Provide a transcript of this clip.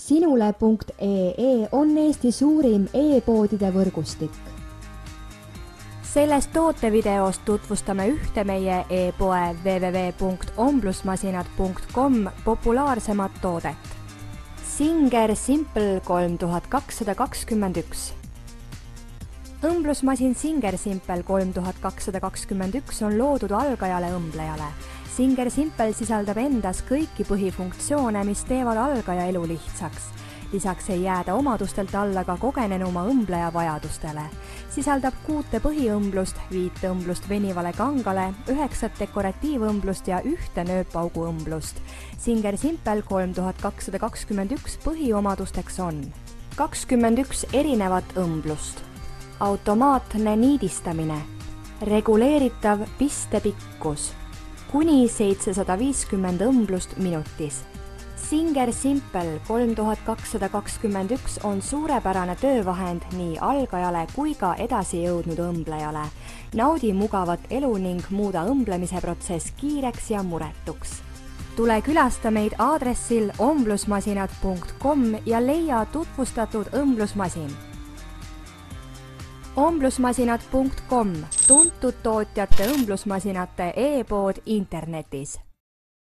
Sinule.ee on Eesti suurim e-poodide võrgustik. Selles tootevideos tutvustame ühte meie e-poe www.omblusmasinad.com populaarsemat toodet. Singer Simple 3221. Õmblusmasin Singer Simple 3221 on loodud algajale õmblejale. Singer Simple sisaldab endas kõiki põhifunktsioone, mis teevad algaja elu lihtsaks. Lisaks ei jääda omadustelt alla ka kogenenuma õmbleja vajadustele. Sisaldab 6 põhiõmblust, 5 õmblust venivale kangale, 9 dekoratiivõmblust ja 1 nööpauguõmblust. Singer Simple 3221 põhiomadusteks on 21 erinevat õmblust, automaatne niidistamine, reguleeritav pistepikkus, kuni 750 õmblust minutis. Singer Simple 3221 on suurepärane töövahend nii algajale kui ka edasi jõudnud õmblejale. Naudi mugavat elu ning muuda õmblemise protsess kiireks ja muretuks. Tule külasta meid aadressil omblusmasinad.com ja leia tutvustatud õmblusmasin. Omblusmasinad.com, tuntud tootjate õmblusmasinate e-pood internetis.